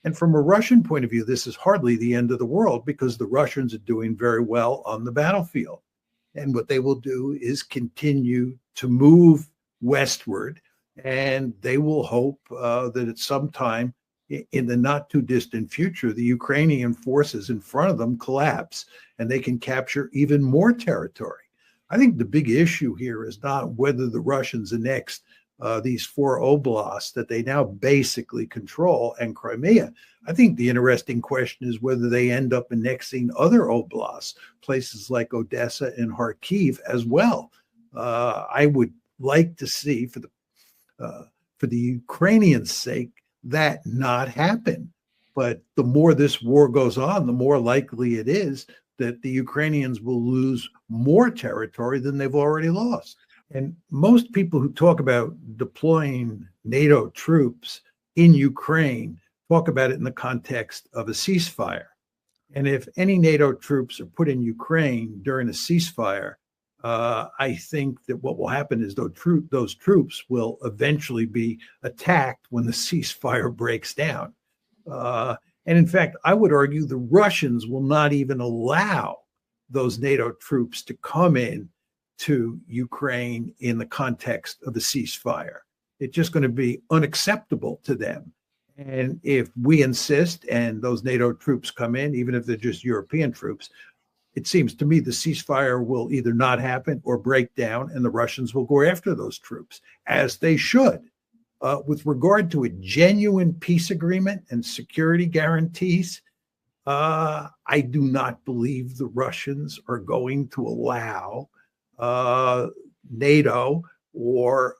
And from a Russian point of view, this is hardly the end of the world because the Russians are doing very well on the battlefield. And what they will do is continue to move westward, and they will hope that at some time in the not too distant future, the Ukrainian forces in front of them collapse and they can capture even more territory. I think the big issue here is not whether the Russians annex these 4 oblasts that they now basically control and Crimea. I think the interesting question is whether they end up annexing other oblasts, places like Odessa and Kharkiv as well. I would like to see, for the Ukrainians' sake, that not happen. But the more this war goes on, the more likely it is that the Ukrainians will lose more territory than they've already lost. And most people who talk about deploying NATO troops in Ukraine talk about it in the context of a ceasefire. And if any NATO troops are put in Ukraine during a ceasefire, I think that what will happen is those troops will eventually be attacked when the ceasefire breaks down. And in fact, I would argue the Russians will not even allow those NATO troops to come in to Ukraine in the context of a ceasefire. It's just going to be unacceptable to them. And if we insist and those NATO troops come in, even if they're just European troops, it seems to me the ceasefire will either not happen or break down, and the Russians will go after those troops, as they should. With regard to a genuine peace agreement and security guarantees, I do not believe the Russians are going to allow NATO or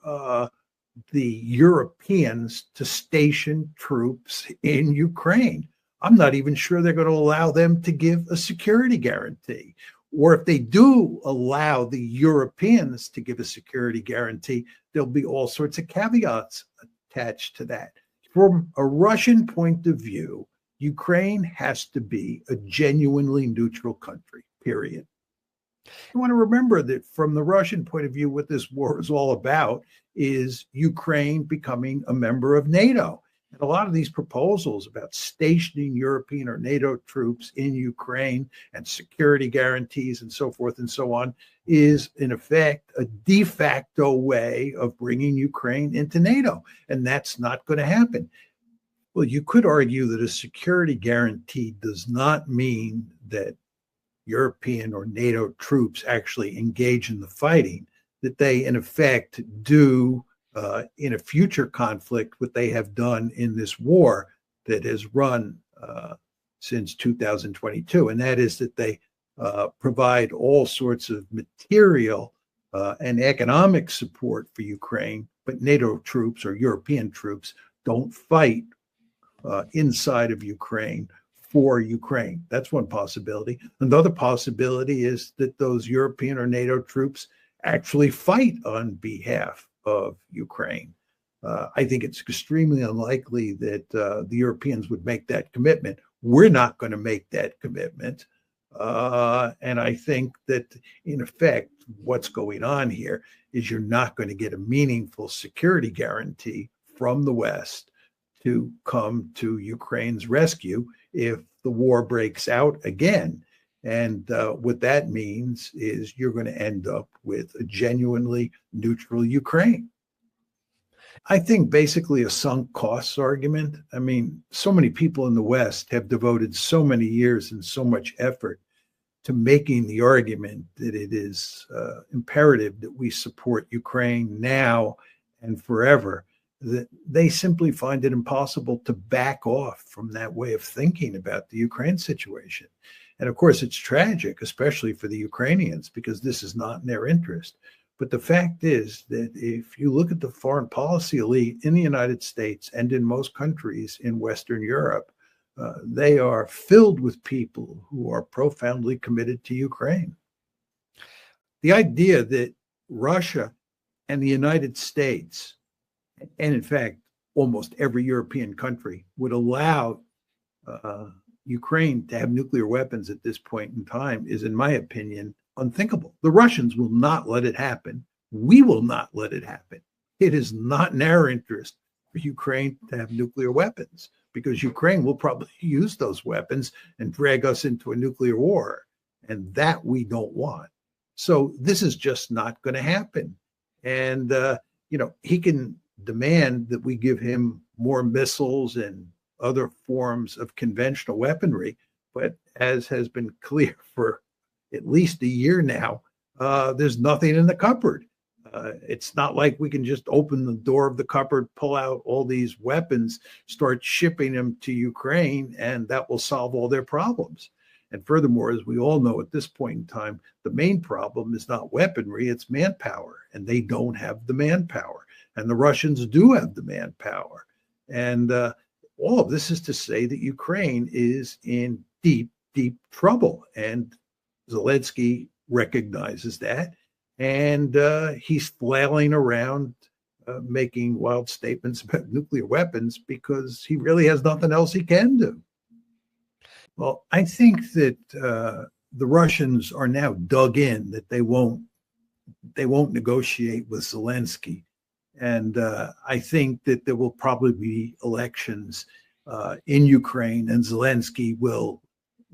the Europeans to station troops in Ukraine. I'm not even sure they're going to allow them to give a security guarantee. Or if they do allow the Europeans to give a security guarantee, there'll be all sorts of caveats attached to that. From a Russian point of view, Ukraine has to be a genuinely neutral country, period. You want to remember that from the Russian point of view, what this war is all about is Ukraine becoming a member of NATO. And a lot of these proposals about stationing European or NATO troops in Ukraine and security guarantees and so forth and so on is, in effect, a de facto way of bringing Ukraine into NATO. And that's not going to happen. Well, you could argue that a security guarantee does not mean that European or NATO troops actually engage in the fighting, that they, in effect, do in a future conflict what they have done in this war that has run since 2022. And that is that they provide all sorts of material and economic support for Ukraine, but NATO troops or European troops don't fight inside of Ukraine for Ukraine. That's one possibility. Another possibility is that those European or NATO troops actually fight on behalf of Ukraine. I think it's extremely unlikely that the Europeans would make that commitment. We're not going to make that commitment. And I think that, in effect, what's going on here is you're not going to get a meaningful security guarantee from the West to come to Ukraine's rescue if the war breaks out again. And what that means is you're going to end up with a genuinely neutral Ukraine. I think basically a sunk costs argument. I mean, so many people in the West have devoted so many years and so much effort to making the argument that it is imperative that we support Ukraine now and forever, that they simply find it impossible to back off from that way of thinking about the Ukraine situation. And of course, it's tragic, especially for the Ukrainians, because this is not in their interest. But the fact is that if you look at the foreign policy elite in the United States and in most countries in Western Europe, they are filled with people who are profoundly committed to Ukraine. The idea that Russia and the United States, and in fact, almost every European country, would allow Ukraine to have nuclear weapons at this point in time is, in my opinion, unthinkable. The Russians will not let it happen. We will not let it happen. It is not in our interest for Ukraine to have nuclear weapons because Ukraine will probably use those weapons and drag us into a nuclear war. And that we don't want. So this is just not going to happen. And, he can demand that we give him more missiles and other forms of conventional weaponry. But as has been clear for at least a year now, there's nothing in the cupboard. It's not like we can just open the door of the cupboard, pull out all these weapons, start shipping them to Ukraine, and that will solve all their problems. And furthermore, as we all know at this point in time, the main problem is not weaponry, it's manpower. And they don't have the manpower. And the Russians do have the manpower. And all of this is to say that Ukraine is in deep, deep trouble. And Zelensky recognizes that. And he's flailing around making wild statements about nuclear weapons because he really has nothing else he can do. Well, I think that the Russians are now dug in, that they won't negotiate with Zelensky. And I think that there will probably be elections in Ukraine, and Zelensky will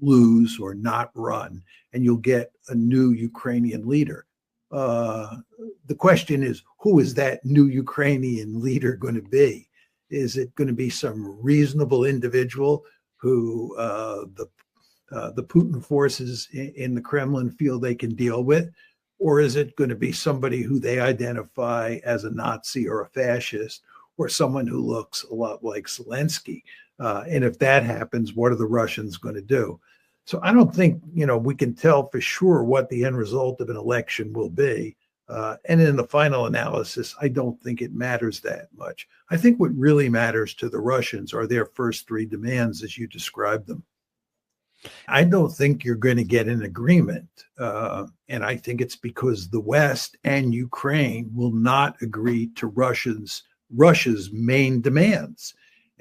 lose or not run, and you'll get a new Ukrainian leader. The question is, who is that new Ukrainian leader going to be? Is it going to be some reasonable individual who the Putin forces in the Kremlin feel they can deal with? Or is it going to be somebody who they identify as a Nazi or a fascist, or someone who looks a lot like Zelensky? And if that happens, what are the Russians going to do? So I don't think, we can tell for sure what the end result of an election will be. And in the final analysis, I don't think it matters that much. I think what really matters to the Russians are their first three demands, as you described them. I don't think you're going to get an agreement. And I think it's because the West and Ukraine will not agree to Russia's main demands.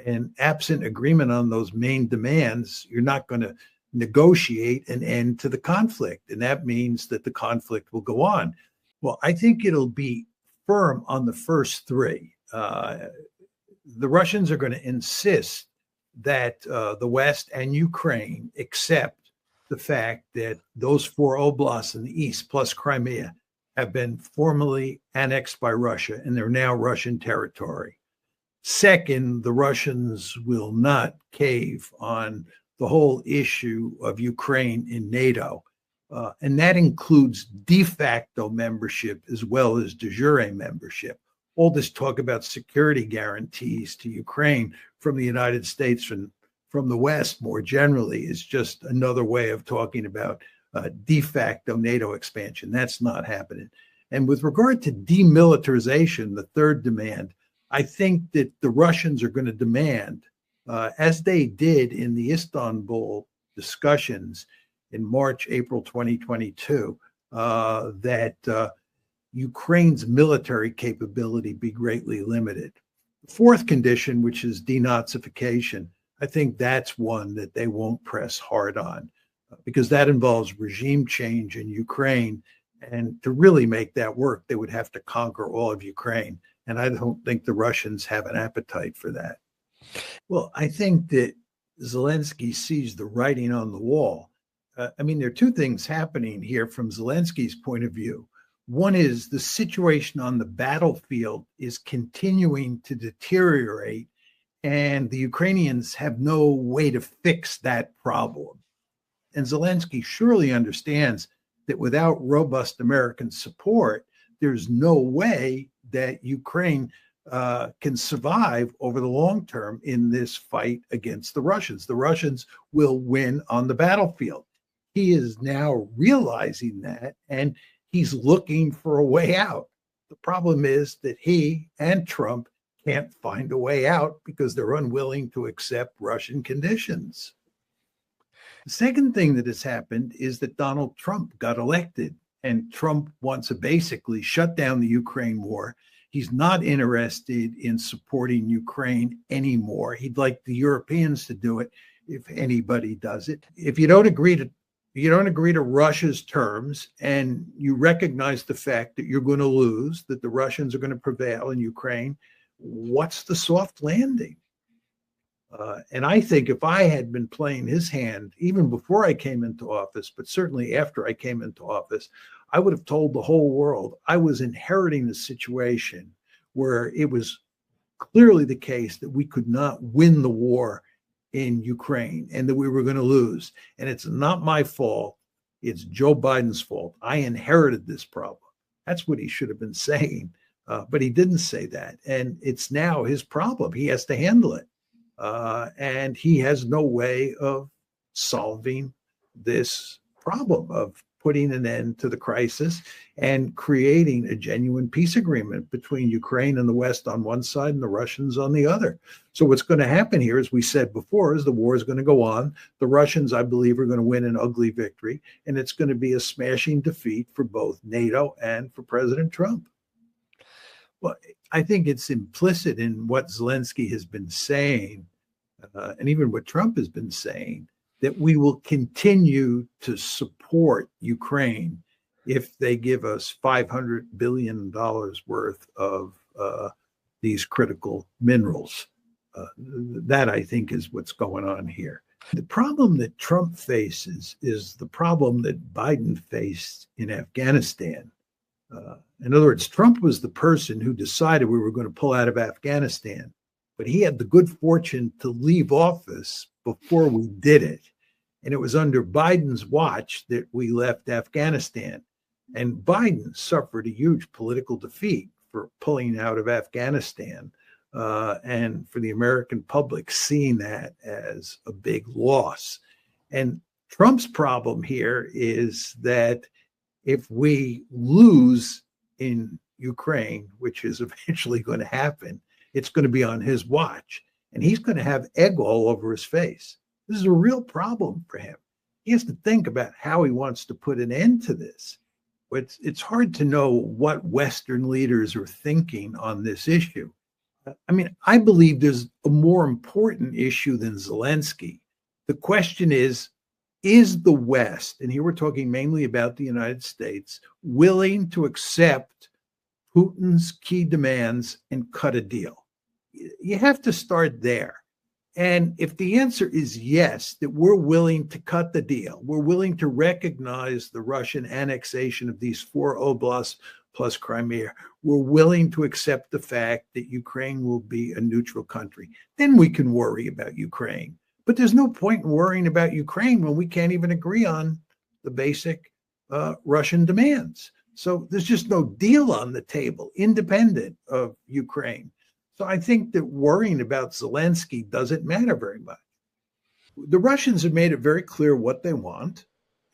And absent agreement on those main demands, you're not going to negotiate an end to the conflict. And that means that the conflict will go on. Well, I think it'll be firm on the first three. The Russians are going to insist that the West and Ukraine accept the fact that those four oblasts in the east, plus Crimea, have been formally annexed by Russia, and they're now Russian territory. Second, the Russians will not cave on the whole issue of Ukraine in NATO. And that includes de facto membership as well as de jure membership. All this talk about security guarantees to Ukraine from the United States and from the West more generally is just another way of talking about de facto NATO expansion. That's not happening. And with regard to demilitarization, the third demand, I think that the Russians are going to demand, as they did in the Istanbul discussions in March, April 2022, that Ukraine's military capability be greatly limited. The fourth condition, which is denazification, I think that's one that they won't press hard on because that involves regime change in Ukraine. And to really make that work, they would have to conquer all of Ukraine. And I don't think the Russians have an appetite for that. Well, I think that Zelensky sees the writing on the wall. There are two things happening here from Zelensky's point of view. One is the situation on the battlefield is continuing to deteriorate, and the Ukrainians have no way to fix that problem. And Zelensky surely understands that without robust American support, there's no way that Ukraine can survive over the long term in this fight against the Russians. The Russians will win on the battlefield. He is now realizing that, and he's looking for a way out. The problem is that he and Trump can't find a way out because they're unwilling to accept Russian conditions. The second thing that has happened is that Donald Trump got elected, and Trump wants to basically shut down the Ukraine war. He's not interested in supporting Ukraine anymore. He'd like the Europeans to do it if anybody does it. If you don't agree to Russia's terms and you recognize the fact that you're going to lose, that the Russians are going to prevail in Ukraine, what's the soft landing? And I think if I had been playing his hand, even before I came into office, but certainly after I came into office, I would have told the whole world I was inheriting a situation where it was clearly the case that we could not win the war in Ukraine and that we were going to lose. And it's not my fault. It's Joe Biden's fault. I inherited this problem. That's what he should have been saying. But he didn't say that. And it's now his problem. He has to handle it. And he has no way of solving this problem of putting an end to the crisis and creating a genuine peace agreement between Ukraine and the West on one side and the Russians on the other. So what's going to happen here, as we said before, is the war is going to go on. The Russians, I believe, are going to win an ugly victory, and it's going to be a smashing defeat for both NATO and for President Trump. Well, I think it's implicit in what Zelensky has been saying, and even what Trump has been saying, that we will continue to support Ukraine if they give us $500 billion worth of these critical minerals. That, I think, is what's going on here. The problem that Trump faces is the problem that Biden faced in Afghanistan. In other words, Trump was the person who decided we were going to pull out of Afghanistan, but he had the good fortune to leave office before we did it. And it was under Biden's watch that we left Afghanistan. And Biden suffered a huge political defeat for pulling out of Afghanistan, and for the American public seeing that as a big loss. And Trump's problem here is that if we lose in Ukraine, which is eventually going to happen, it's going to be on his watch. And he's going to have egg all over his face. This is a real problem for him. He has to think about how he wants to put an end to this. It's hard to know what Western leaders are thinking on this issue. I mean, I believe there's a more important issue than Zelensky. The question is the West, and here we're talking mainly about the United States, willing to accept Putin's key demands and cut a deal? You have to start there. And if the answer is yes, that we're willing to cut the deal, we're willing to recognize the Russian annexation of these 4 oblasts plus Crimea, we're willing to accept the fact that Ukraine will be a neutral country, then we can worry about Ukraine. But there's no point in worrying about Ukraine when we can't even agree on the basic Russian demands. So there's just no deal on the table, independent of Ukraine. So I think that worrying about Zelensky doesn't matter very much. The Russians have made it very clear what they want.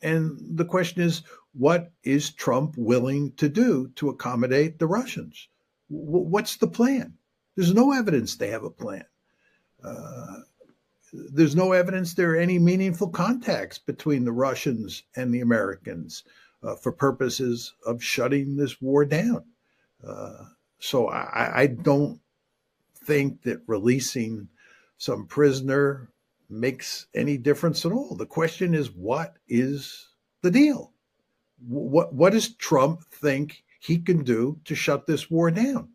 And the question is, what is Trump willing to do to accommodate the Russians? What's the plan? There's no evidence they have a plan. There's no evidence there are any meaningful contacts between the Russians and the Americans for purposes of shutting this war down. So I don't think that releasing some prisoner makes any difference at all. The question is, what is the deal? What does Trump think he can do to shut this war down?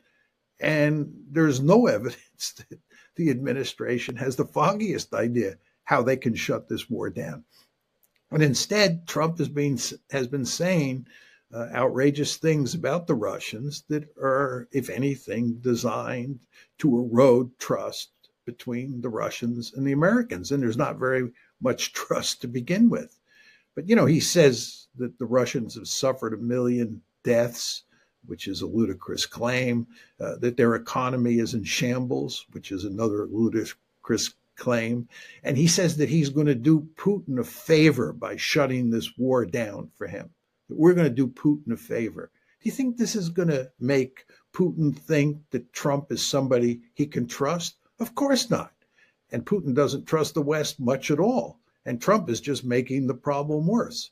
And there's no evidence that the administration has the foggiest idea how they can shut this war down. And instead, Trump has been saying outrageous things about the Russians that are, if anything, designed to erode trust between the Russians and the Americans. And there's not very much trust to begin with. But, you know, he says that the Russians have suffered 1 million deaths, which is a ludicrous claim, that their economy is in shambles, which is another ludicrous claim. And he says that he's going to do Putin a favor by shutting this war down for him. That we're going to do Putin a favor. Do you think this is going to make Putin think that Trump is somebody he can trust? Of course not. And Putin doesn't trust the West much at all. And Trump is just making the problem worse.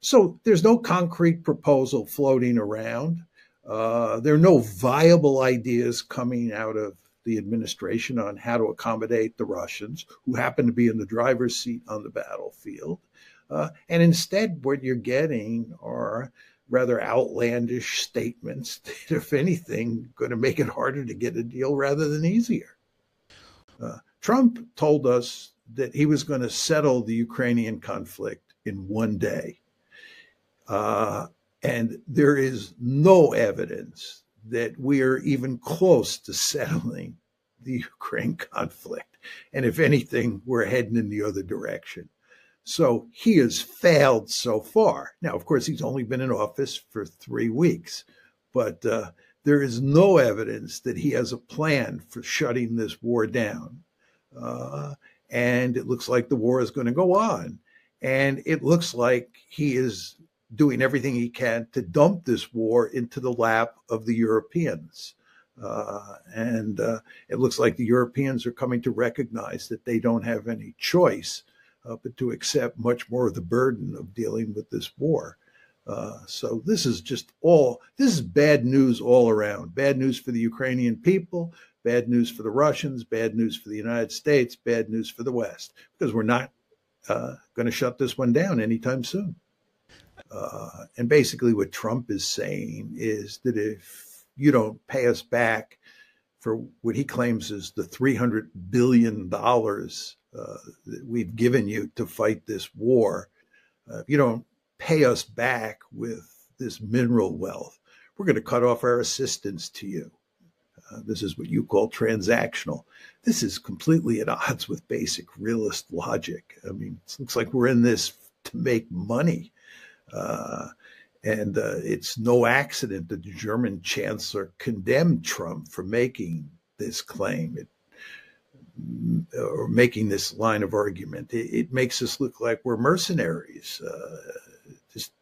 So there's no concrete proposal floating around. There are no viable ideas coming out of the administration on how to accommodate the Russians, who happen to be in the driver's seat on the battlefield. And instead, what you're getting are rather outlandish statements that, if anything, going to make it harder to get a deal rather than easier. Trump told us that he was going to settle the Ukrainian conflict in one day. And there is no evidence that we are even close to settling the Ukraine conflict. And if anything, we're heading in the other direction. So he has failed so far. Now, of course, he's only been in office for 3 weeks, but there is no evidence that he has a plan for shutting this war down. And it looks like the war is going to go on. And it looks like he is doing everything he can to dump this war into the lap of the Europeans. And it looks like the Europeans are coming to recognize that they don't have any choice but to accept much more of the burden of dealing with this war. So this is bad news all around. Bad news for the Ukrainian people, bad news for the Russians, bad news for the United States, bad news for the West, because we're not going to shut this one down anytime soon. And basically what Trump is saying is that if you don't pay us back for what he claims is the $300 billion that we've given you to fight this war, if you don't pay us back with this mineral wealth, we're going to cut off our assistance to you. This is what you call transactional. This is completely at odds with basic realist logic. I mean, it looks like we're in this to make money. And it's no accident that the German chancellor condemned Trump for making this claim or making this line of argument. It makes us look like we're mercenaries. Just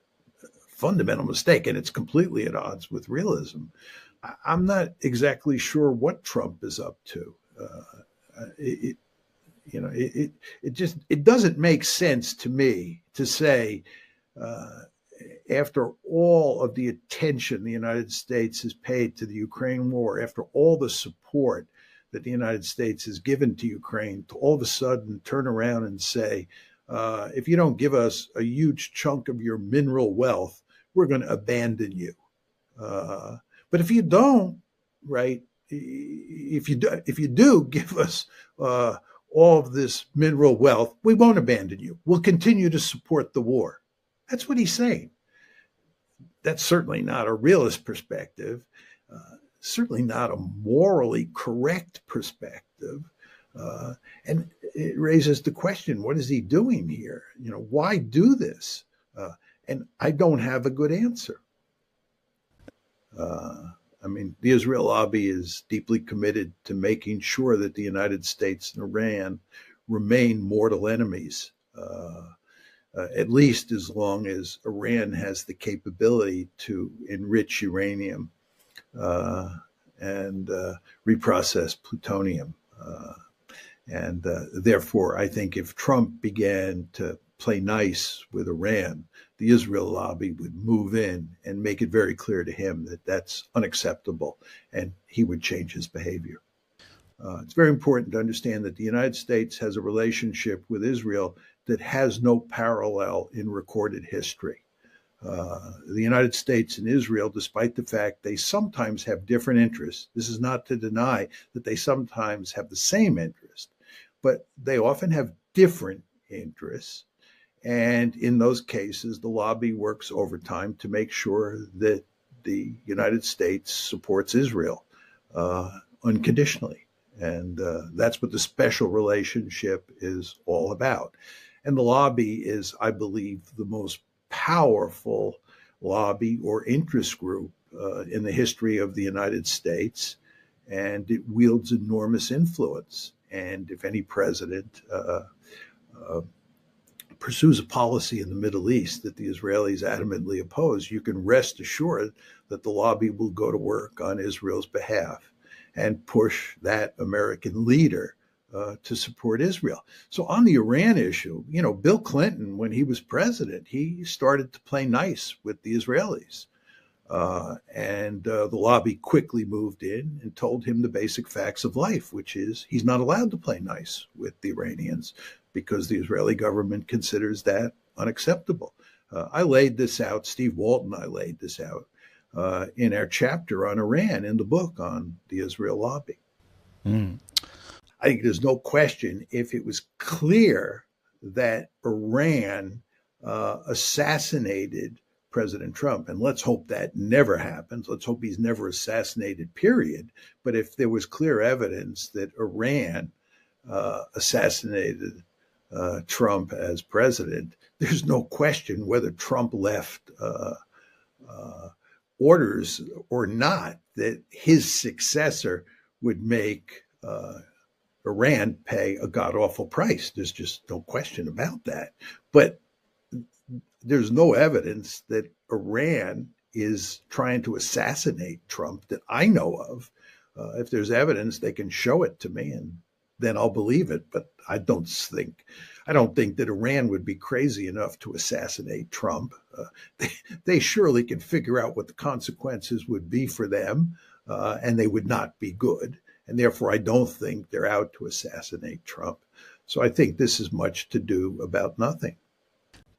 a fundamental mistake, and it's completely at odds with realism. I'm not exactly sure what Trump is up to. It doesn't make sense to me to say, after all of the attention the United States has paid to the Ukraine war, after all the support that the United States has given to Ukraine, to all of a sudden turn around and say, if you don't give us a huge chunk of your mineral wealth, we're going to abandon you. But if you don't, right, if you do give us all of this mineral wealth, we won't abandon you. We'll continue to support the war. That's what he's saying. That's certainly not a realist perspective, certainly not a morally correct perspective. And it raises the question, what is he doing here? Why do this? And I don't have a good answer. The Israel lobby is deeply committed to making sure that the United States and Iran remain mortal enemies, at least as long as Iran has the capability to enrich uranium and reprocess plutonium. And therefore, I think if Trump began to play nice with Iran, the Israel lobby would move in and make it very clear to him that that's unacceptable, and he would change his behavior. It's very important to understand that the United States has a relationship with Israel that has no parallel in recorded history. The United States and Israel, despite the fact they sometimes have different interests, this is not to deny that they sometimes have the same interest, but they often have different interests. And in those cases, the lobby works overtime to make sure that the United States supports Israel unconditionally. And that's what the special relationship is all about. And the lobby is, I believe, the most powerful lobby or interest group in the history of the United States. And it wields enormous influence. And if any president pursues a policy in the Middle East that the Israelis adamantly oppose, you can rest assured that the lobby will go to work on Israel's behalf and push that American leader to support Israel. So on the Iran issue, Bill Clinton, when he was president, he started to play nice with the Israelis. And the lobby quickly moved in and told him the basic facts of life, which is he's not allowed to play nice with the Iranians because the Israeli government considers that unacceptable. I laid this out, Steve Walton, I laid this out in our chapter on Iran in the book on the Israel lobby. I think there's no question if it was clear that Iran assassinated President Trump, and let's hope that never happens. Let's hope he's never assassinated, period. But if there was clear evidence that Iran assassinated Trump as president, there's no question whether Trump left orders or not that his successor would make Iran pay a god-awful price. There's just no question about that. But there's no evidence that Iran is trying to assassinate Trump that I know of. If there's evidence, they can show it to me, and then I'll believe it. But I don't think that Iran would be crazy enough to assassinate Trump. They surely can figure out what the consequences would be for them, and they would not be good. And therefore, I don't think they're out to assassinate Trump. So I think this is much to do about nothing.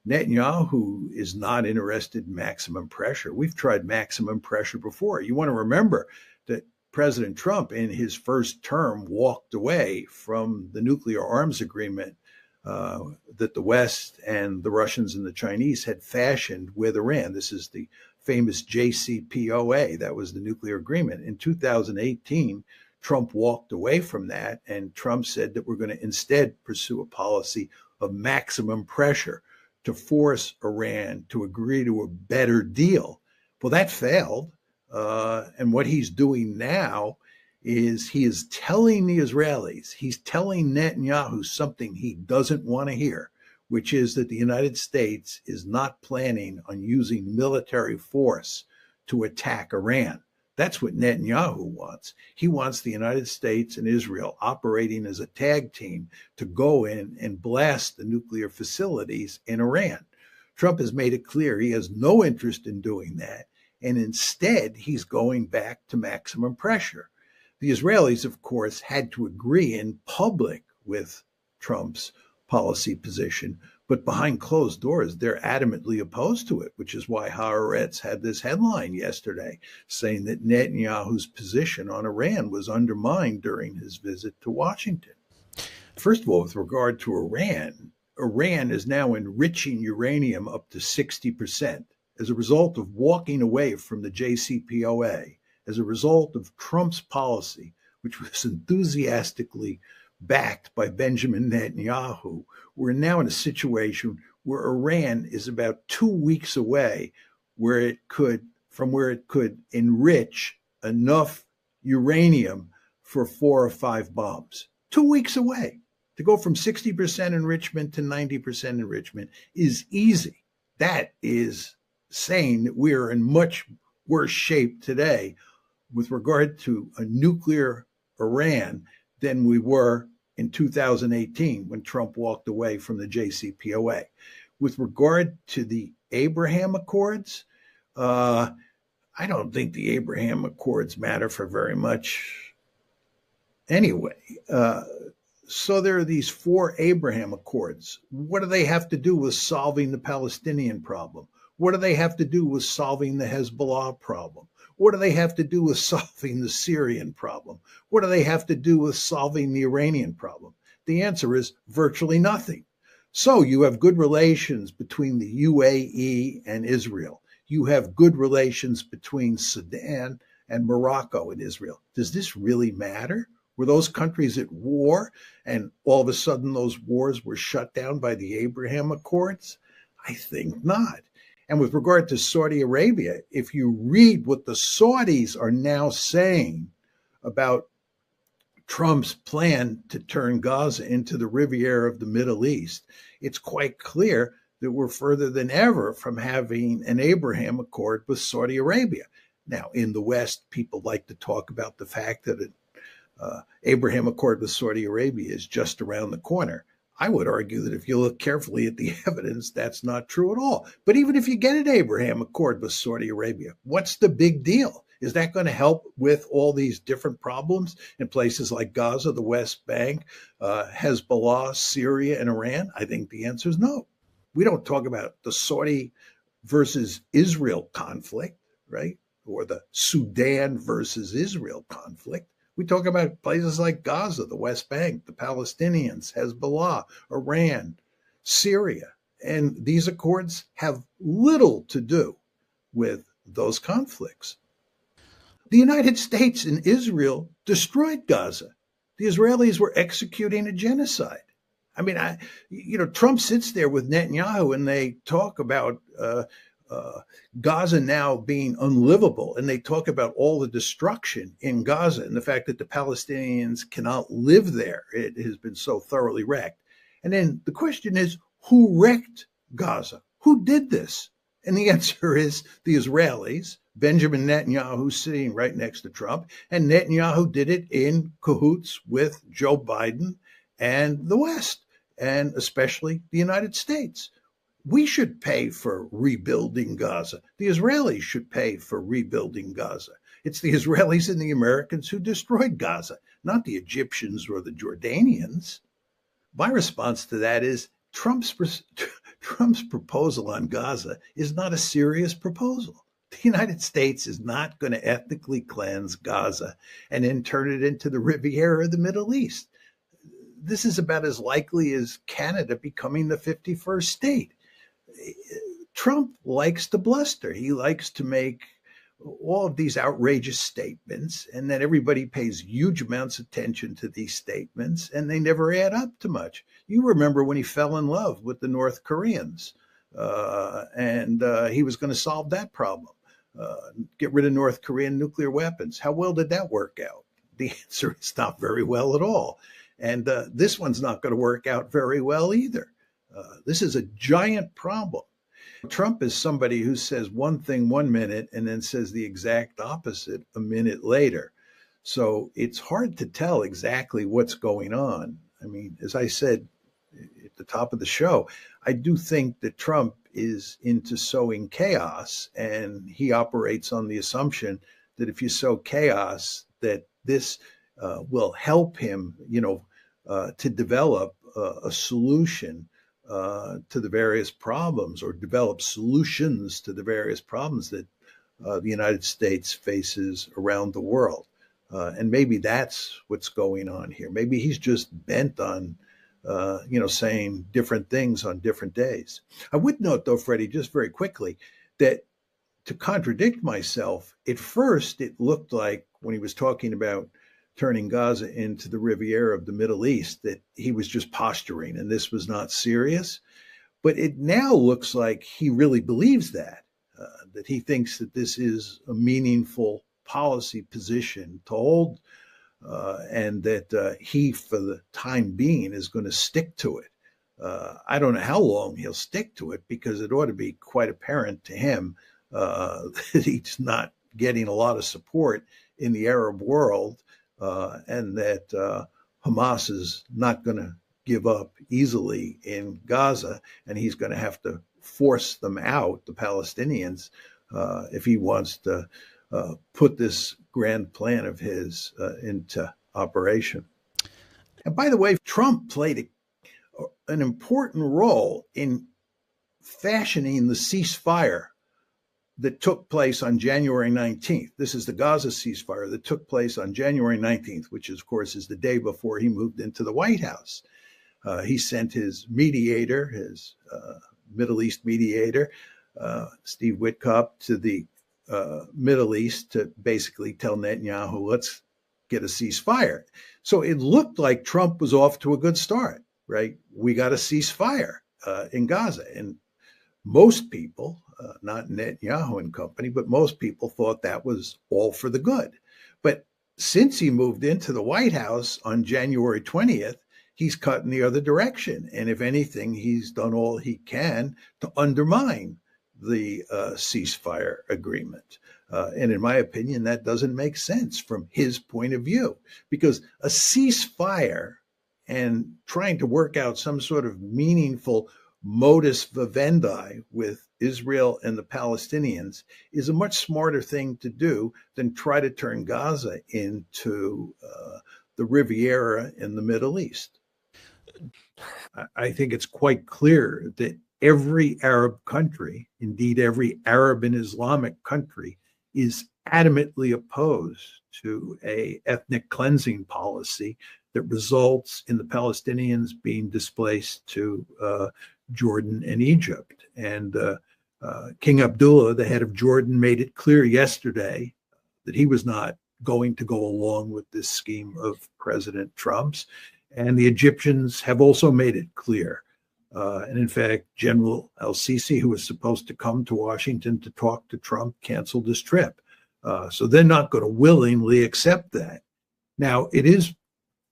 Netanyahu is not interested in maximum pressure. We've tried maximum pressure before. You want to remember that President Trump, in his first term, walked away from the nuclear arms agreement that the West and the Russians and the Chinese had fashioned with Iran. This is the famous JCPOA. That was the nuclear agreement. In 2018, Trump walked away from that, and Trump said that we're going to instead pursue a policy of maximum pressure to force Iran to agree to a better deal. Well, that failed. And what he's doing now is he is telling the Israelis, he's telling Netanyahu something he doesn't want to hear, which is that the United States is not planning on using military force to attack Iran. That's what Netanyahu wants. He wants the United States and Israel operating as a tag team to go in and blast the nuclear facilities in Iran. Trump has made it clear he has no interest in doing that. And instead, he's going back to maximum pressure. The Israelis, of course, had to agree in public with Trump's policy position, but behind closed doors, they're adamantly opposed to it, which is why Haaretz had this headline yesterday saying that Netanyahu's position on Iran was undermined during his visit to Washington. First of all, with regard to Iran, Iran is now enriching uranium up to 60%. As a result of walking away from the JCPOA, as a result of Trump's policy, which was enthusiastically backed by Benjamin Netanyahu, we're now in a situation where Iran is about 2 weeks away from where it could enrich enough uranium for 4 or 5 bombs. 2 weeks away. To go from 60% enrichment to 90% enrichment is easy. That is saying that we are in much worse shape today with regard to a nuclear Iran than we were in 2018 when Trump walked away from the JCPOA. With regard to the Abraham Accords, I don't think the Abraham Accords matter for very much anyway. So there are these 4 Abraham Accords. What do they have to do with solving the Palestinian problem? What do they have to do with solving the Hezbollah problem? What do they have to do with solving the Syrian problem? What do they have to do with solving the Iranian problem? The answer is virtually nothing. So you have good relations between the UAE and Israel. You have good relations between Sudan and Morocco and Israel. Does this really matter? Were those countries at war and all of a sudden those wars were shut down by the Abraham Accords? I think not. And with regard to Saudi Arabia, if you read what the Saudis are now saying about Trump's plan to turn Gaza into the Riviera of the Middle East, it's quite clear that we're further than ever from having an Abraham Accord with Saudi Arabia. Now, in the West, people like to talk about the fact that an Abraham Accord with Saudi Arabia is just around the corner. I would argue that if you look carefully at the evidence, that's not true at all. But even if you get an Abraham Accord with Saudi Arabia, what's the big deal? Is that going to help with all these different problems in places like Gaza, the West Bank, Hezbollah, Syria, and Iran? I think the answer is no. We don't talk about the Saudi versus Israel conflict, right? Or the Sudan versus Israel conflict. We talk about places like Gaza, the West Bank, the Palestinians, Hezbollah, Iran, Syria. And these accords have little to do with those conflicts. The United States and Israel destroyed Gaza. The Israelis were executing a genocide. I mean, Trump sits there with Netanyahu and they talk about Gaza now being unlivable, and they talk about all the destruction in Gaza and the fact that the Palestinians cannot live there. It has been so thoroughly wrecked. And then the question is, who wrecked Gaza? Who did this? And the answer is the Israelis. Benjamin Netanyahu sitting right next to Trump, and Netanyahu did it in cahoots with Joe Biden and the West, and especially the United States. We should pay for rebuilding Gaza. The Israelis should pay for rebuilding Gaza. It's the Israelis and the Americans who destroyed Gaza, not the Egyptians or the Jordanians. My response to that is Trump's proposal on Gaza is not a serious proposal. The United States is not going to ethnically cleanse Gaza and then turn it into the Riviera of the Middle East. This is about as likely as Canada becoming the 51st state. Trump likes to bluster. He likes to make all of these outrageous statements, and then everybody pays huge amounts of attention to these statements, and they never add up to much. You remember when he fell in love with the North Koreans, and he was going to solve that problem, get rid of North Korean nuclear weapons. How well did that work out? The answer is not very well at all. And this one's not going to work out very well either. This is a giant problem. Trump is somebody who says one thing 1 minute and then says the exact opposite a minute later. So it's hard to tell exactly what's going on. I mean, as I said at the top of the show, I do think that Trump is into sowing chaos, and he operates on the assumption that if you sow chaos, that this will help him, to develop a solution to the various problems, or develop solutions to the various problems that the United States faces around the world. And maybe that's what's going on here. Maybe he's just bent on, saying different things on different days. I would note, though, Freddie, just very quickly, that to contradict myself, at first it looked like when he was talking about turning Gaza into the Riviera of the Middle East, that he was just posturing and this was not serious. But it now looks like he really believes that he thinks that this is a meaningful policy position to hold, and that he, for the time being, is going to stick to it. I don't know how long he'll stick to it, because it ought to be quite apparent to him that he's not getting a lot of support in the Arab world, and that Hamas is not going to give up easily in Gaza, and he's going to have to force them out, the Palestinians, if he wants to put this grand plan of his into operation. And by the way, Trump played an important role in fashioning the ceasefire that took place on January 19th. This is the Gaza ceasefire that took place on January 19th, which, of course, is the day before he moved into the White House. He sent his mediator, his Middle East mediator, Steve Witkoff, to the Middle East to basically tell Netanyahu, let's get a ceasefire. So it looked like Trump was off to a good start, right? We got a ceasefire in Gaza. And most people, not Netanyahu and company, but most people thought that was all for the good. But since he moved into the White House on January 20th, he's cut in the other direction. And if anything, he's done all he can to undermine the ceasefire agreement. And in my opinion, that doesn't make sense from his point of view, because a ceasefire and trying to work out some sort of meaningful modus vivendi with Israel and the Palestinians is a much smarter thing to do than try to turn Gaza into the Riviera in the Middle East. I think it's quite clear that every Arab country, indeed every Arab and Islamic country, is adamantly opposed to a ethnic cleansing policy that results in the Palestinians being displaced to Jordan and Egypt. And King Abdullah, the head of Jordan, made it clear yesterday that he was not going to go along with this scheme of President Trump's. And the Egyptians have also made it clear. And in fact, General al-Sisi, who was supposed to come to Washington to talk to Trump, canceled his trip. So they're not going to willingly accept that. Now, it is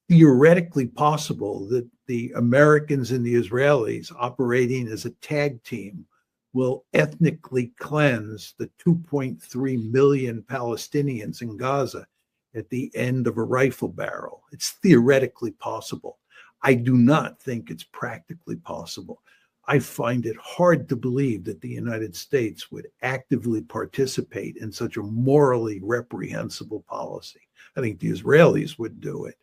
theoretically possible that the Americans and the Israelis, operating as a tag team, will ethnically cleanse the 2.3 million Palestinians in Gaza at the end of a rifle barrel. It's theoretically possible. I do not think it's practically possible. I find it hard to believe that the United States would actively participate in such a morally reprehensible policy. I think the Israelis would do it.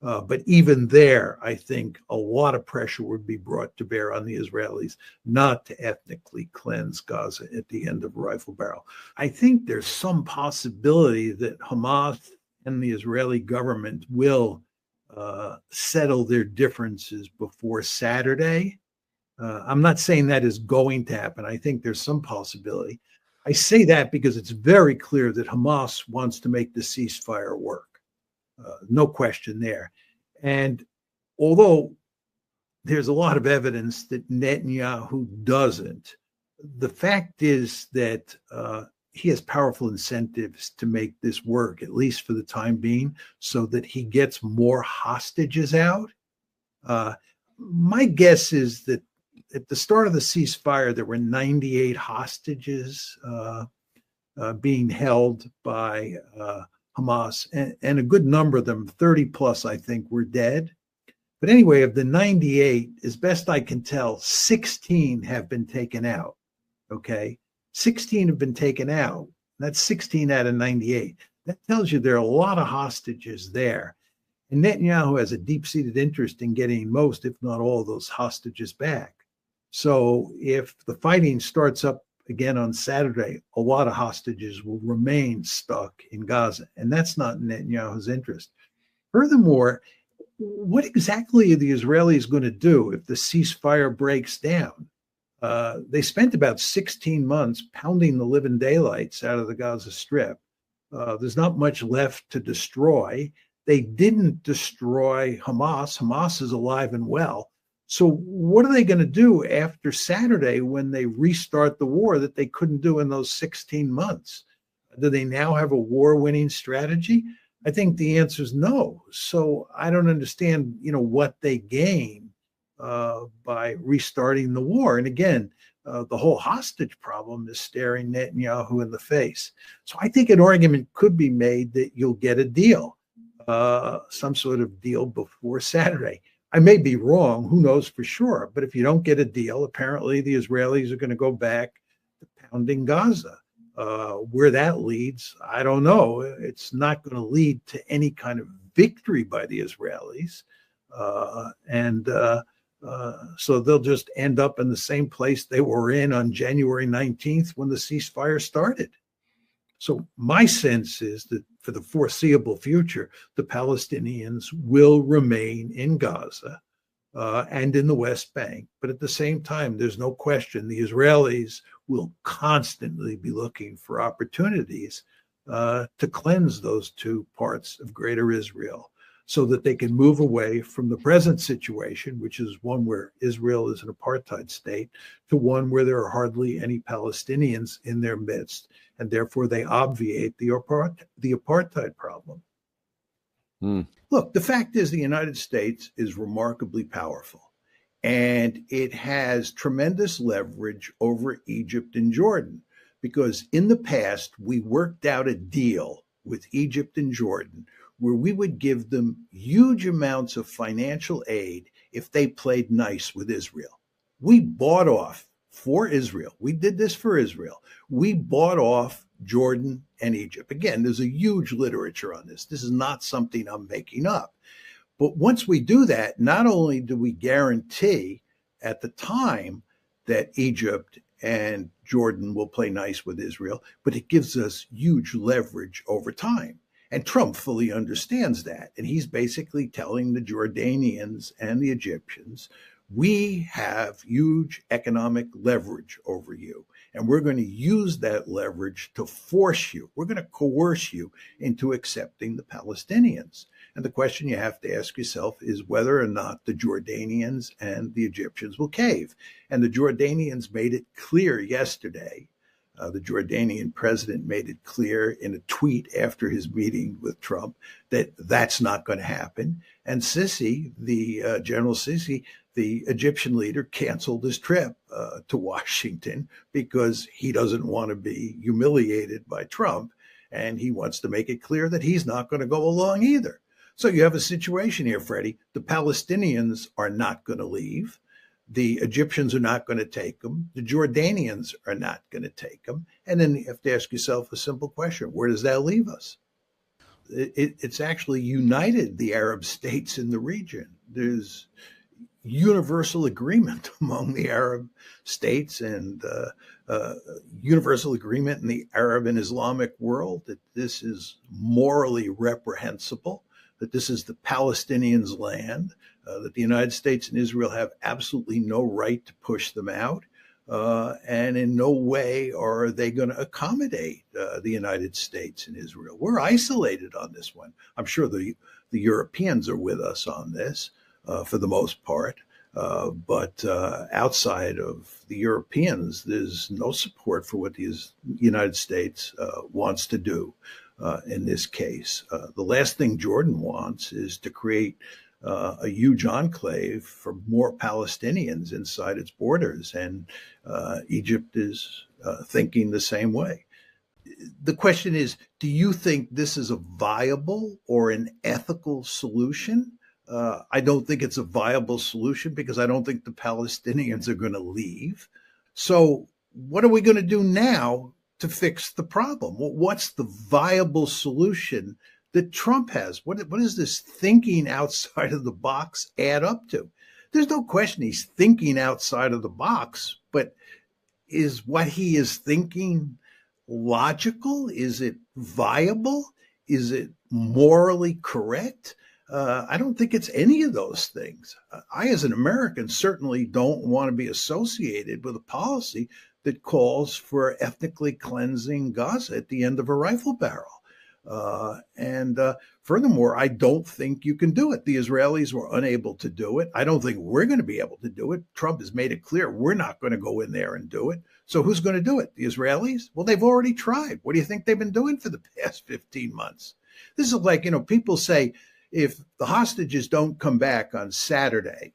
But even there, I think a lot of pressure would be brought to bear on the Israelis not to ethnically cleanse Gaza at the end of a rifle barrel. I think there's some possibility that Hamas and the Israeli government will settle their differences before Saturday. I'm not saying that is going to happen. I think there's some possibility. I say that because it's very clear that Hamas wants to make the ceasefire work. No question there. And although there's a lot of evidence that Netanyahu doesn't, the fact is that he has powerful incentives to make this work, at least for the time being, so that he gets more hostages out. My guess is that at the start of the ceasefire, there were 98 hostages being held by Hamas, and a good number of them, 30 plus, I think, were dead. But anyway, of the 98, as best I can tell, 16 have been taken out. Okay, 16 have been taken out. That's 16 out of 98. That tells you there are a lot of hostages there. And Netanyahu has a deep-seated interest in getting most, if not all, of those hostages back. So if the fighting starts up again on Saturday, a lot of hostages will remain stuck in Gaza, and that's not in Netanyahu's interest. Furthermore, what exactly are the Israelis going to do if the ceasefire breaks down? They spent about 16 months pounding the living daylights out of the Gaza Strip. There's not much left to destroy. They didn't destroy Hamas. Hamas is alive and well. So what are they going to do after Saturday when they restart the war that they couldn't do in those 16 months? Do they now have a war-winning strategy? I think the answer is no. So I don't understand, what they gain by restarting the war. And again, the whole hostage problem is staring Netanyahu in the face. So I think an argument could be made that you'll get a deal, some sort of deal before Saturday. I may be wrong, who knows for sure, but if you don't get a deal, apparently the Israelis are going to go back to pounding Gaza. Where that leads, I don't know. It's not going to lead to any kind of victory by the Israelis. So they'll just end up in the same place they were in on January 19th when the ceasefire started. So my sense is that for the foreseeable future, the Palestinians will remain in Gaza and in the West Bank. But at the same time, there's no question the Israelis will constantly be looking for opportunities to cleanse those two parts of Greater Israel so that they can move away from the present situation, which is one where Israel is an apartheid state, to one where there are hardly any Palestinians in their midst, and therefore they obviate the apartheid problem. Look, the fact is the United States is remarkably powerful, and it has tremendous leverage over Egypt and Jordan, because in the past, we worked out a deal with Egypt and Jordan where we would give them huge amounts of financial aid if they played nice with Israel. We bought off for Israel. We did this for Israel. We bought off Jordan and Egypt. Again, there's a huge literature on this. This is not something I'm making up. But once we do that, not only do we guarantee at the time that Egypt and Jordan will play nice with Israel, but it gives us huge leverage over time. And Trump fully understands that. And he's basically telling the Jordanians and the Egyptians, we have huge economic leverage over you. And we're going to use that leverage to force you. We're going to coerce you into accepting the Palestinians. And the question you have to ask yourself is whether or not the Jordanians and the Egyptians will cave. And the Jordanians made it clear yesterday. The Jordanian president made it clear in a tweet after his meeting with Trump that that's not going to happen. And Sisi, General Sisi, the Egyptian leader, canceled his trip to Washington because he doesn't want to be humiliated by Trump. And he wants to make it clear that he's not going to go along either. So you have a situation here, Freddie. The Palestinians are not going to leave. The Egyptians are not going to take them. The Jordanians are not going to take them. And then you have to ask yourself a simple question. Where does that leave us? It's actually united the Arab states in the region. There's universal agreement among the Arab states and universal agreement in the Arab and Islamic world that this is morally reprehensible, that this is the Palestinians' land, that the United States and Israel have absolutely no right to push them out, and in no way are they going to accommodate the United States and Israel. We're isolated on this one. I'm sure the Europeans are with us on this for the most part, but outside of the Europeans, there's no support for what the United States wants to do. In this case, the last thing Jordan wants is to create a huge enclave for more Palestinians inside its borders, and Egypt is thinking the same way. The question is, do you think this is a viable or an ethical solution? I don't think it's a viable solution because I don't think the Palestinians are going to leave. So what are we going to do now to fix the problem? What's the viable solution that Trump has? What does this thinking outside of the box add up to? There's no question he's thinking outside of the box, but is what he is thinking logical? Is it viable? Is it morally correct? I don't think it's any of those things. I, as an American, certainly don't want to be associated with a policy that calls for ethnically cleansing Gaza at the end of a rifle barrel. Furthermore, I don't think you can do it. The Israelis were unable to do it. I don't think we're going to be able to do it. Trump has made it clear we're not going to go in there and do it. So who's going to do it? The Israelis? Well, they've already tried. What do you think they've been doing for the past 15 months? This is like, people say if the hostages don't come back on Saturday,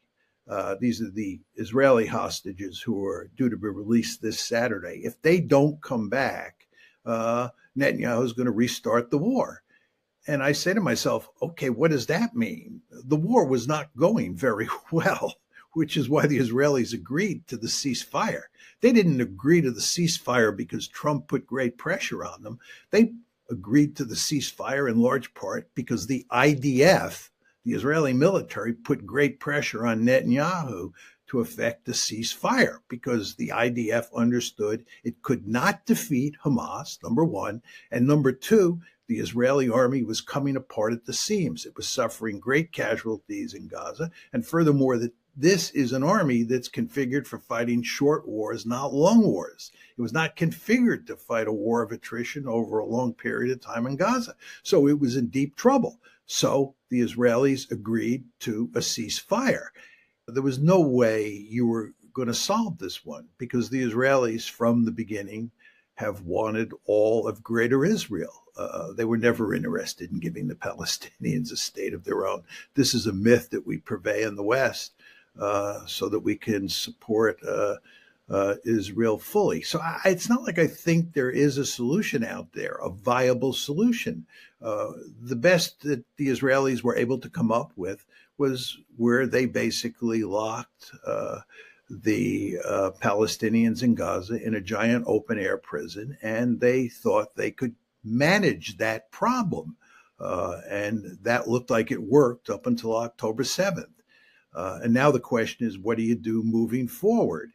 these are the Israeli hostages who are due to be released this Saturday. If they don't come back, Netanyahu is going to restart the war. And I say to myself, okay, what does that mean? The war was not going very well, which is why the Israelis agreed to the ceasefire. They didn't agree to the ceasefire because Trump put great pressure on them. They agreed to the ceasefire in large part because the IDF, the Israeli military, put great pressure on Netanyahu to effect the ceasefire because the IDF understood it could not defeat Hamas, number one, and number two, the Israeli army was coming apart at the seams. It was suffering great casualties in Gaza, and furthermore, that this is an army that's configured for fighting short wars, not long wars. It was not configured to fight a war of attrition over a long period of time in Gaza. So it was in deep trouble. So the Israelis agreed to a ceasefire. There was no way you were going to solve this one because the Israelis from the beginning have wanted all of Greater Israel. They were never interested in giving the Palestinians a state of their own. This is a myth that we purvey in the West so that we can support Israel fully. So it's not like I think there is a solution out there, a viable solution. The best that the Israelis were able to come up with was where they basically locked the Palestinians in Gaza in a giant open air prison, and they thought they could manage that problem. And that looked like it worked up until October 7th. And now the question is, what do you do moving forward?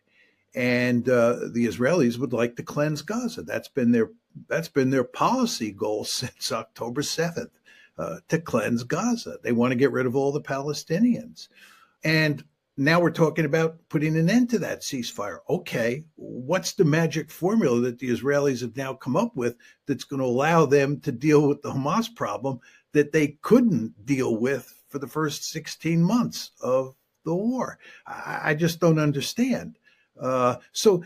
And the Israelis would like to cleanse Gaza. That's been their policy goal since October 7th, to cleanse Gaza. They want to get rid of all the Palestinians. And now we're talking about putting an end to that ceasefire. Okay, what's the magic formula that the Israelis have now come up with that's going to allow them to deal with the Hamas problem that they couldn't deal with for the first 16 months of the war? I just don't understand. So,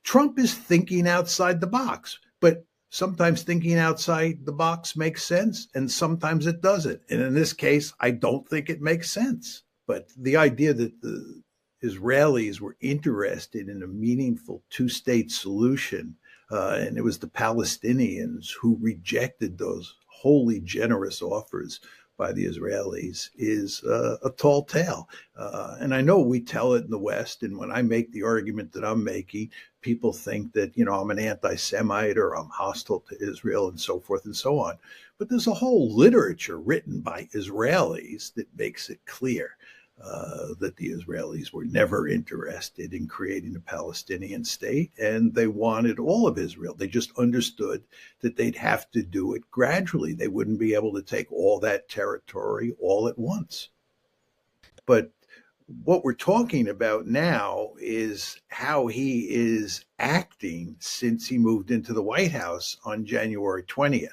Trump is thinking outside the box, but sometimes thinking outside the box makes sense and sometimes it doesn't. And in this case, I don't think it makes sense. But the idea that the Israelis were interested in a meaningful two-state solution, and it was the Palestinians who rejected those wholly generous offers by the Israelis, is a tall tale. And I know we tell it in the West, and when I make the argument that I'm making, people think that, I'm an anti-Semite or I'm hostile to Israel and so forth and so on. But there's a whole literature written by Israelis that makes it clear that the Israelis were never interested in creating a Palestinian state, and they wanted all of Israel. They just understood that they'd have to do it gradually. They wouldn't be able to take all that territory all at once. But what we're talking about now is how he is acting since he moved into the White House on January 20th.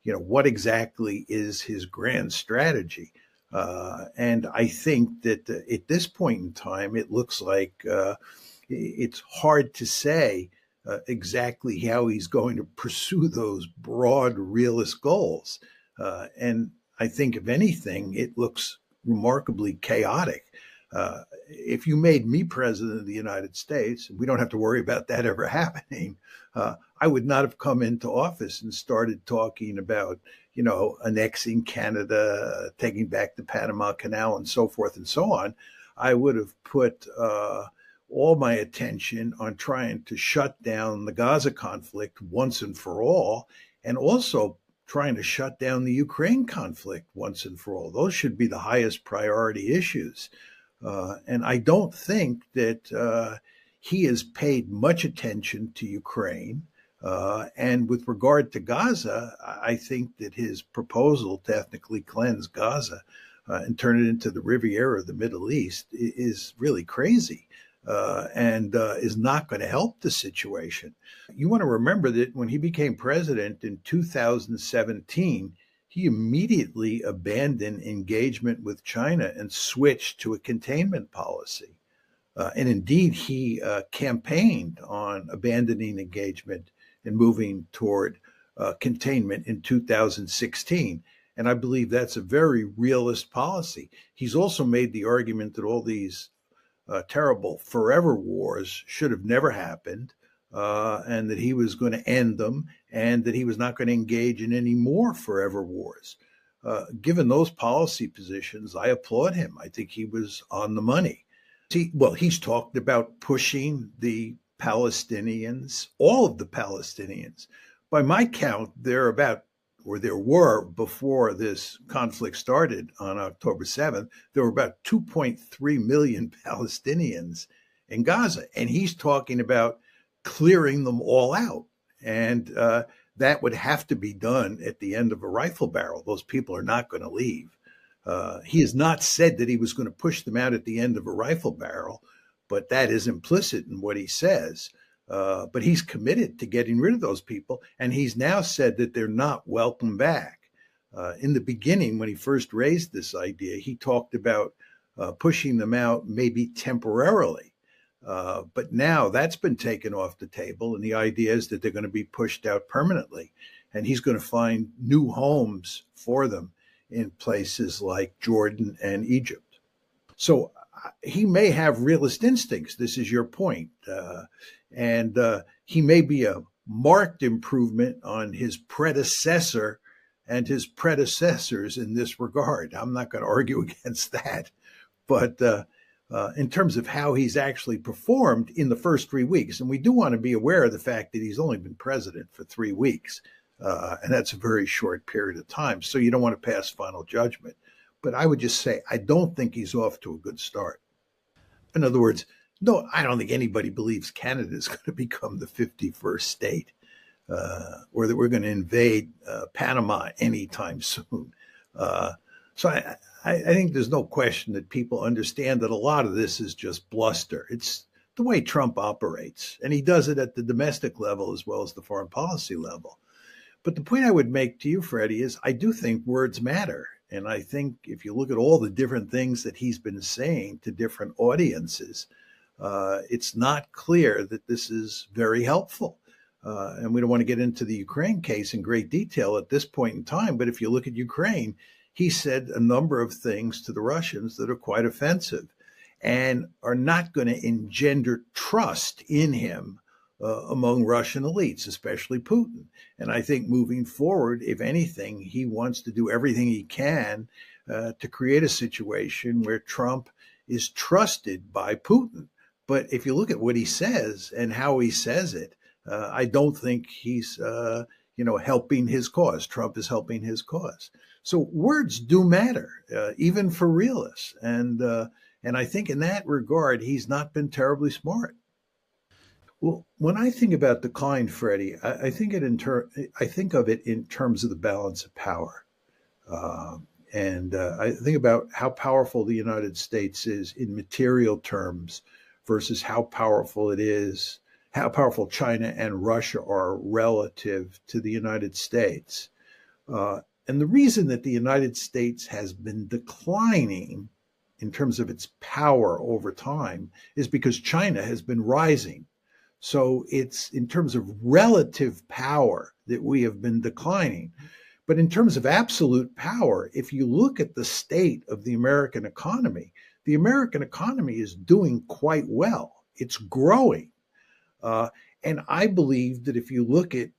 What exactly is his grand strategy? And I think that at this point in time, it looks like it's hard to say exactly how he's going to pursue those broad realist goals. And I think, if anything, it looks remarkably chaotic. If you made me president of the United States, we don't have to worry about that ever happening. I would not have come into office and started talking about, annexing Canada, taking back the Panama Canal, and so forth and so on. I would have put all my attention on trying to shut down the Gaza conflict once and for all, and also trying to shut down the Ukraine conflict once and for all. Those should be the highest priority issues. And I don't think that he has paid much attention to Ukraine. And with regard to Gaza, I think that his proposal to ethnically cleanse Gaza and turn it into the Riviera of the Middle East is really crazy and is not going to help the situation. You want to remember that when he became president in 2017, he immediately abandoned engagement with China and switched to a containment policy. And indeed, he campaigned on abandoning engagement and moving toward containment in 2016. And I believe that's a very realist policy. He's also made the argument that all these terrible forever wars should have never happened, and that he was going to end them, and that he was not going to engage in any more forever wars. Given those policy positions, I applaud him. I think he was on the money. He's talked about pushing the Palestinians, all of the Palestinians. By my count, there were, before this conflict started on October 7th, there were about 2.3 million Palestinians in Gaza. And he's talking about clearing them all out. And that would have to be done at the end of a rifle barrel. Those people are not going to leave. He has not said that he was going to push them out at the end of a rifle barrel, but that is implicit in what he says. But he's committed to getting rid of those people, and he's now said that they're not welcome back. In the beginning, when he first raised this idea, he talked about pushing them out maybe temporarily. But now that's been taken off the table, and the idea is that they're going to be pushed out permanently, and he's going to find new homes for them in places like Jordan and Egypt. So he may have realist instincts. This is your point. And he may be a marked improvement on his predecessor and his predecessors in this regard. I'm not going to argue against that. But in terms of how he's actually performed in the first 3 weeks, and we do want to be aware of the fact that he's only been president for 3 weeks, and that's a very short period of time. So you don't want to pass final judgment. But I would just say, I don't think he's off to a good start. In other words, No, I don't think anybody believes Canada is going to become the 51st state, or that we're going to invade Panama anytime soon. Uh, so I think there's no question that people understand that a lot of this is just bluster. It's the way Trump operates, and he does it at the domestic level as well as the foreign policy level. But the point I would make to you, Freddie, is I do think words matter. And I think if you look at all the different things that he's been saying to different audiences, it's not clear that this is very helpful. And we don't want to get into the Ukraine case in great detail at this point in time. But if you look at Ukraine, he said a number of things to the Russians that are quite offensive and are not going to engender trust in him among Russian elites, especially Putin. And I think moving forward, if anything, he wants to do everything he can to create a situation where Trump is trusted by Putin. But if you look at what he says and how he says it, I don't think he's, helping his cause. Trump is helping his cause. So words do matter, even for realists. And I think in that regard, he's not been terribly smart. Well, when I think about decline, Freddie, I think of it in terms of the balance of power, and I think about how powerful the United States is in material terms versus how powerful China and Russia are relative to the United States. And the reason that the United States has been declining in terms of its power over time is because China has been rising. So it's in terms of relative power that we have been declining. But in terms of absolute power, if you look at the state of the American economy is doing quite well. It's growing. And I believe that if you look at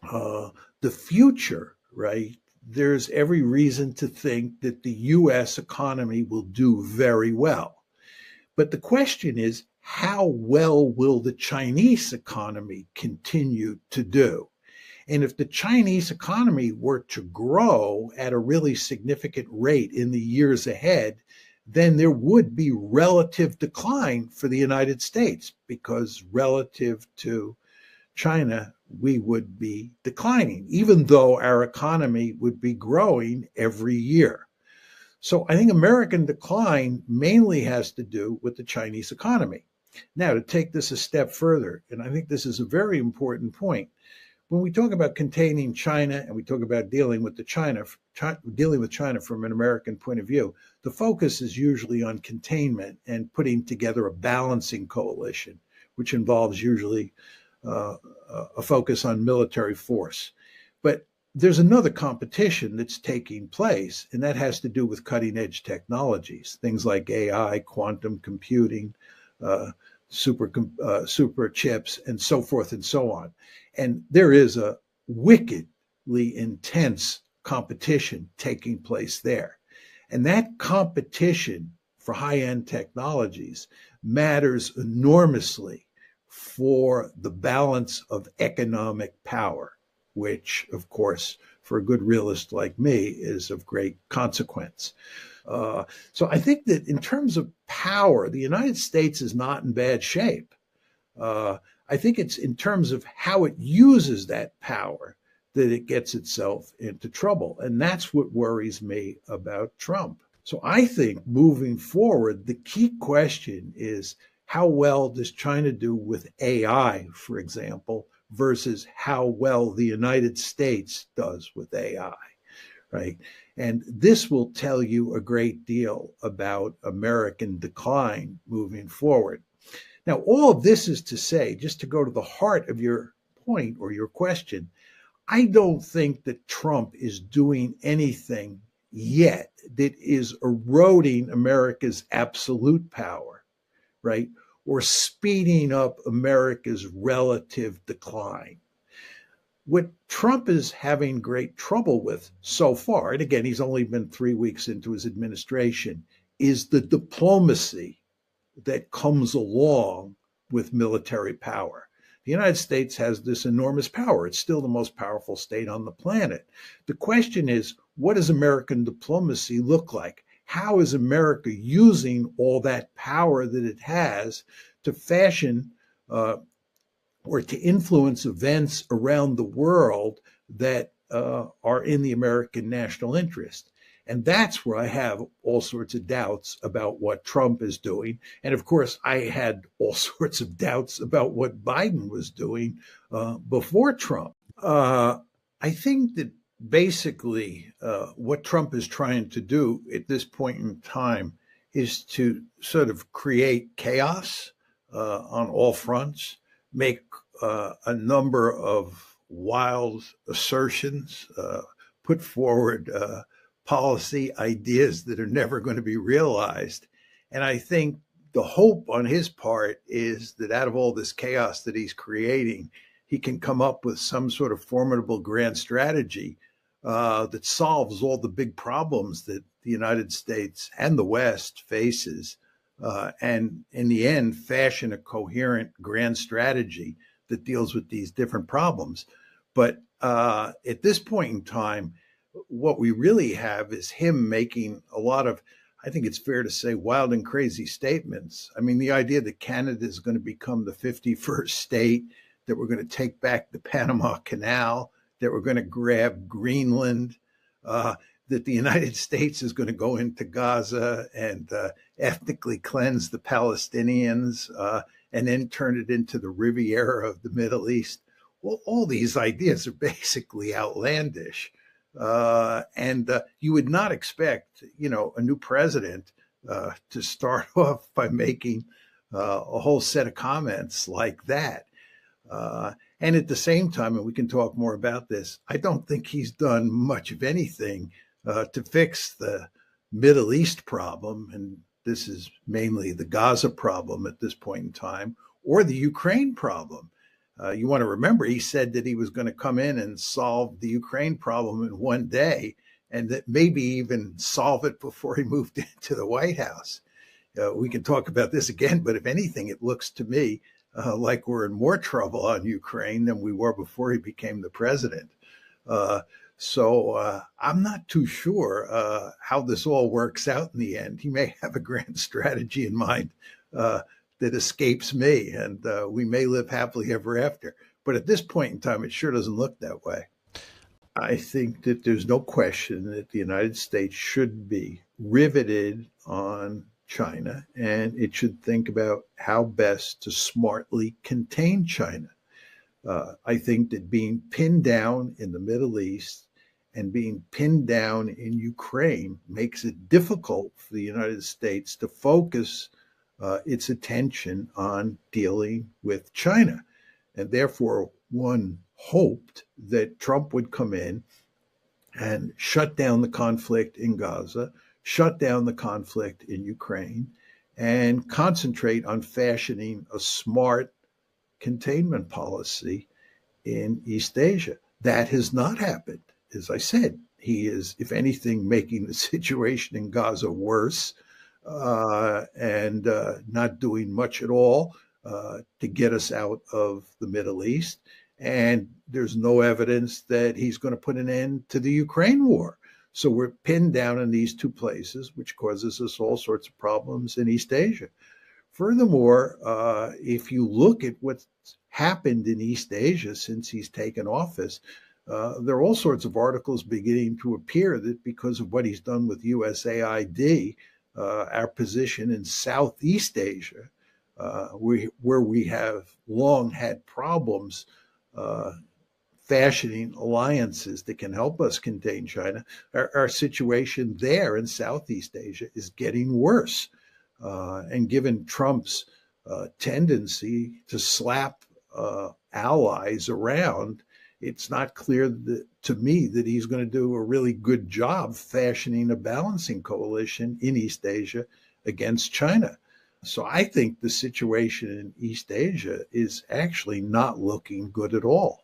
the future, right, there's every reason to think that the U.S. economy will do very well. But the question is, how well will the Chinese economy continue to do? And if the Chinese economy were to grow at a really significant rate in the years ahead, then there would be relative decline for the United States, because relative to China, we would be declining, even though our economy would be growing every year. So I think American decline mainly has to do with the Chinese economy. Now, to take this a step further, and I think this is a very important point, when we talk about containing China and we talk about dealing with China from an American point of view, the focus is usually on containment and putting together a balancing coalition, which involves usually a focus on military force. But there's another competition that's taking place, and that has to do with cutting edge technologies, things like AI, quantum computing, super chips, and so forth and so on. And there is a wickedly intense competition taking place there. And that competition for high-end technologies matters enormously for the balance of economic power, which, of course, for a good realist like me, is of great consequence. So I think that in terms of power, the United States is not in bad shape. I think it's in terms of how it uses that power that it gets itself into trouble. And that's what worries me about Trump. So I think moving forward, the key question is, how well does China do with AI, for example, versus how well the United States does with AI, right? And this will tell you a great deal about American decline moving forward. Now, all of this is to say, just to go to the heart of your point or your question, I don't think that Trump is doing anything yet that is eroding America's absolute power, right? Or speeding up America's relative decline. What Trump is having great trouble with so far, and again, he's only been 3 weeks into his administration, is the diplomacy that comes along with military power. The United States has this enormous power. It's still the most powerful state on the planet. The question is, what does American diplomacy look like? how is America using all that power that it has to fashion or to influence events around the world that are in the American national interest? And that's where I have all sorts of doubts about what Trump is doing. And of course, I had all sorts of doubts about what Biden was doing before Trump. I think that basically what Trump is trying to do at this point in time is to sort of create chaos on all fronts, make a number of wild assertions, put forward policy ideas that are never going to be realized. And I think the hope on his part is that out of all this chaos that he's creating, he can come up with some sort of formidable grand strategy that solves all the big problems that the United States and the West faces, and in the end, fashion a coherent grand strategy that deals with these different problems. But at this point in time, what we really have is him making a lot of, I think it's fair to say, wild and crazy statements. I mean, the idea that Canada is going to become the 51st state, that we're going to take back the Panama Canal, that we're going to grab Greenland, that the United States is going to go into Gaza and ethnically cleanse the Palestinians and then turn it into the Riviera of the Middle East. Well, all these ideas are basically outlandish. And you would not expect, a new president to start off by making a whole set of comments like that. And at the same time, and we can talk more about this, I don't think he's done much of anything to fix the Middle East problem. And this is mainly the Gaza problem at this point in time, or the Ukraine problem. You want to remember, he said that he was going to come in and solve the Ukraine problem in one day, and that maybe even solve it before he moved into the White House. We can talk about this again, but if anything, it looks to me like we're in more trouble on Ukraine than we were before he became the president. So I'm not too sure how this all works out in the end. He may have a grand strategy in mind that escapes me, and we may live happily ever after. But at this point in time, it sure doesn't look that way. I think that there's no question that the United States should be riveted on China, and it should think about how best to smartly contain China. I think that being pinned down in the Middle East and being pinned down in Ukraine makes it difficult for the United States to focus its attention on dealing with China. And therefore, one hoped that Trump would come in and shut down the conflict in Gaza, shut down the conflict in Ukraine, and concentrate on fashioning a smart containment policy in East Asia. That has not happened. As I said, he is, if anything, making the situation in Gaza worse, and not doing much at all to get us out of the Middle East. And there's no evidence that he's going to put an end to the Ukraine war. So we're pinned down in these two places, which causes us all sorts of problems in East Asia. Furthermore, if you look at what's happened in East Asia since he's taken office, there are all sorts of articles beginning to appear that because of what he's done with USAID, our position in Southeast Asia, where we have long had problems fashioning alliances that can help us contain China, our situation there in Southeast Asia is getting worse. And given Trump's tendency to slap allies around, it's not clear to me that he's going to do a really good job fashioning a balancing coalition in East Asia against China. So I think the situation in East Asia is actually not looking good at all.